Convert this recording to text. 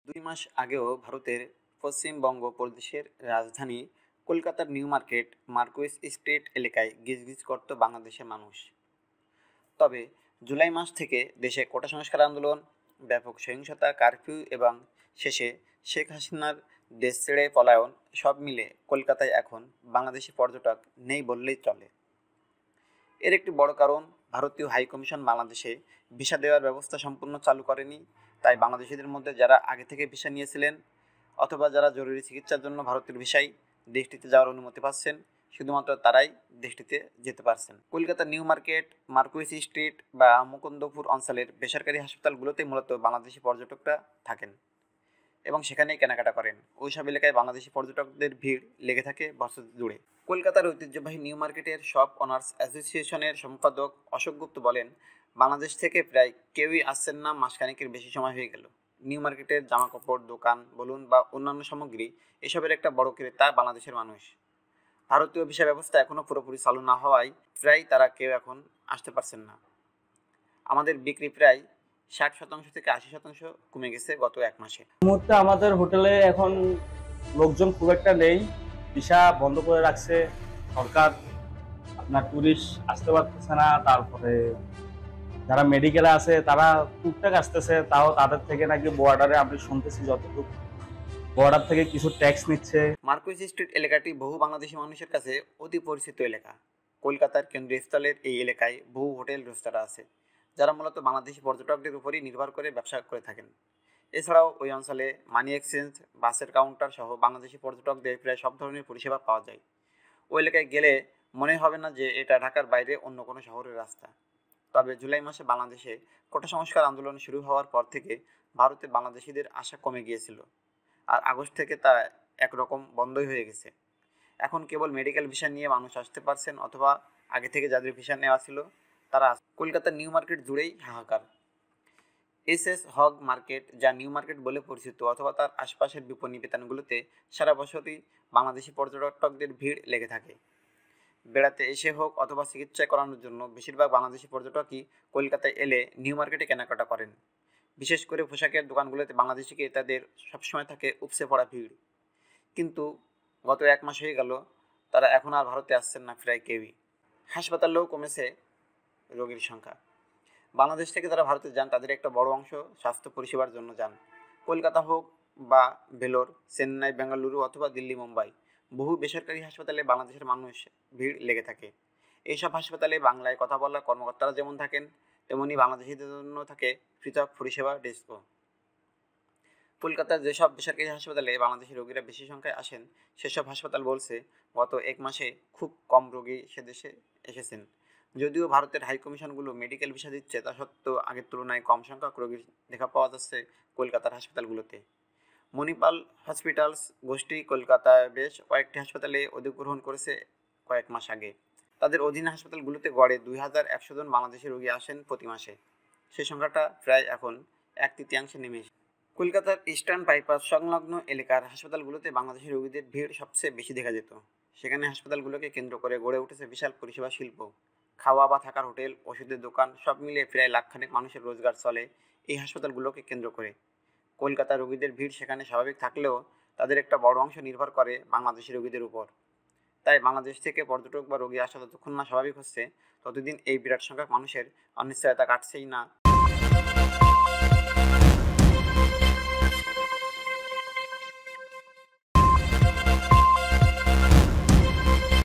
2 মাস আগেও ভারতের পশ্চিমবঙ্গ প্রদেশের রাজধানী কলকাতার নিউ মার্কেট মার্কুইস স্ট্রিট এলাকায় গিজগিজ করত বাংলাদেশের মানুষ। তবে জুলাই মাস থেকে দেশে কোটা সংস্কার আন্দোলন, ব্যাপক সহিংসতা, কারফিউ এবং শেষে শেখ হাসিনার দেশ ছেড়ে পলায়ন সব মিলে কলকাতায় এখন বাংলাদেশি পর্যটক নেই বললেই চলে। এর একটি বড় কারণ, ভারতীয় হাইকমিশন বাংলাদেশে ভিসা দেওয়ার ব্যবস্থা সম্পূর্ণ চালু করেনি। তাই বাংলাদেশিদের মধ্যে যারা আগে থেকে ভিসা নিয়েছিলেন অথবা যারা জরুরি চিকিৎসার জন্য ভারতের ভিসায় দেশটিতে যাওয়ার অনুমতি পাচ্ছেন, শুধুমাত্র তারাই দেশটিতে যেতে পারছেন। কলকাতার নিউ মার্কেট, মার্কুইস স্ট্রিট বা মুকুন্দপুর অঞ্চলের বেসরকারি হাসপাতালগুলোতে মূলত বাংলাদেশি পর্যটকরা থাকেন এবং সেখানেই কেনাকাটা করেন। ওইসব এলাকায় বাংলাদেশি পর্যটকদের ভিড় লেগে থাকে বছর জুড়ে। কলকাতার ঐতিহ্যবাহী নিউ মার্কেটের শপ ওনার্স অ্যাসোসিয়েশনের সম্পাদক অশোক গুপ্ত বলেন, বাংলাদেশ থেকে প্রায় কেউই আসছেন না, মাসখানেকের বেশি সময় হয়ে গেল। নিউ মার্কেটের জামাকাপড় দোকান বলুন বা অন্যান্য সামগ্রী, এসবের একটা বড় ক্রেতা বাংলাদেশের মানুষ। ভারতীয় ভিসা ব্যবস্থা এখনও পুরোপুরি চালু না হওয়ায় প্রায় তারা কেউ এখন আসতে পারছেন না। আমাদের বিক্রি প্রায় 60% থেকে 80% কমে গেছে গত 1 মাসে। মুহূর্তে আমাদের হোটেলে এখন লোকজন খুব একটা নেই, ভিসা বন্ধ করে রাখছে সরকার। আপনার টুরিস্ট আসতে পারতেছে না। তারপরে যারা মেডিকেলে আছে তারা টুকটাক আসতেছে, তাও তাদের থেকে নাকি বর্ডারে আমি শুনতেছি যতটুকু বর্ডার থেকে কিছু ট্যাক্স নিচ্ছে। মার্কুইস স্ট্রিট এলাকাটি বহু বাংলাদেশি মানুষের কাছে অতি পরিচিত এলাকা। কলকাতার কেন্দ্রস্থলের এই এলাকায় বহু হোটেল রেস্তোরাঁ আছে, যারা মূলত বাংলাদেশি পর্যটকদের উপরই নির্ভর করে ব্যবসা করে থাকেন। এছাড়াও ওই অঞ্চলে মানি এক্সচেঞ্জ, বাসের কাউন্টার সহ বাংলাদেশি পর্যটকদের প্রায় সব ধরনের পরিষেবা পাওয়া যায়। ওই এলাকায় গেলে মনে হবে না যে এটা ঢাকার বাইরে অন্য কোনো শহরের রাস্তা। তবে জুলাই মাসে বাংলাদেশে কোটা সংস্কার আন্দোলন শুরু হওয়ার পর থেকে ভারতে বাংলাদেশিদের আশা কমে গিয়েছিল, আর আগস্ট থেকে তা একরকম বন্ধই হয়ে গেছে। এখন কেবল মেডিকেল ভিসা নিয়ে মানুষ আসতে পারছেন অথবা আগে থেকে যাদের ভিসা নেওয়া ছিল তারা। কলকাতার নিউ মার্কেট জুড়েই হাহাকার। এস হগ মার্কেট, যা নিউ মার্কেট বলে পরিচিত, অথবা তার আশপাশের বিপণী বিতানগুলোতে সারা বছরই বাংলাদেশি পর্যটকদের ভিড় লেগে থাকে। বেড়াতে এসে হোক অথবা চিকিৎসা করানোর জন্য বেশিরভাগ বাংলাদেশি পর্যটকই কলকাতায় এলে নিউ মার্কেটে কেনাকাটা করেন। বিশেষ করে পোশাকের দোকানগুলোতে বাংলাদেশি ক্রেতাদের সবসময় থাকে উপচে পড়া ভিড়। কিন্তু গত 1 মাস হয়ে গেল তারা এখন আর ভারতে আসছেন না প্রায় কেউই। হাসপাতালেও কমেছে রোগীর সংখ্যা। বাংলাদেশ থেকে যারা ভারতে যান তাদের একটা বড় অংশ স্বাস্থ্য পরিষেবার জন্য যান। কলকাতা হোক বা ভেলোর, চেন্নাই, বেঙ্গালুরু অথবা দিল্লি, মুম্বাই, বহু বেসরকারি হাসপাতালে বাংলাদেশের মানুষ ভিড় লেগে থাকে। এইসব হাসপাতালে বাংলায় কথা বলা কর্মকর্তারা যেমন থাকেন, তেমনি বাংলাদেশিদের জন্য থাকে পৃথক পরিষেবা ডেস্কও। কলকাতার যেসব বেসরকারি হাসপাতালে বাংলাদেশি রোগীরা বেশি সংখ্যায় আসেন, সেসব হাসপাতাল বলছে গত 1 মাসে খুব কম রোগী সে দেশে এসেছেন। যদিও ভারতের হাইকমিশনগুলো মেডিকেল ভিসা দিচ্ছে, তা সত্ত্বেও আগের তুলনায় কম সংখ্যক রোগীর দেখা পাওয়া যাচ্ছে কলকাতার হাসপাতালগুলোতে। মণিপাল হসপিটালস গোষ্ঠী কলকাতায় বেশ কয়েকটি হাসপাতালে অধিগ্রহণ করেছে কয়েক মাস আগে। তাদের অধীনে হাসপাতালগুলোতে গড়ে 2100 জন বাংলাদেশি রোগী আসেন প্রতি মাসে। সেই সংখ্যাটা প্রায় এখন 1/3 নেমে এসেছে। কলকাতার ইস্টার্ন বাইপাস সংলগ্ন এলাকার হাসপাতালগুলোতে বাংলাদেশি রোগীদের ভিড় সবচেয়ে বেশি দেখা যেত। সেখানে হাসপাতালগুলোকে কেন্দ্র করে গড়ে উঠেছে বিশাল পরিষেবা শিল্প। খাওয়া বা থাকার হোটেল, ওষুধের দোকান, সব মিলিয়ে প্রায় লাখখানেক মানুষের রোজগার চলে এই হাসপাতালগুলোকে কেন্দ্র করে। কলকাতার রোগীদের ভিড় সেখানে স্বাভাবিক থাকলেও তাদের একটা বড় অংশ নির্ভর করে বাংলাদেশি রোগীদের উপর। তাই বাংলাদেশ থেকে পর্যটক বা রোগী আসা যতক্ষণ না স্বাভাবিক হচ্ছে, ততদিন এই বিরাট সংখ্যক মানুষের অনিশ্চয়তা কাটছেই না।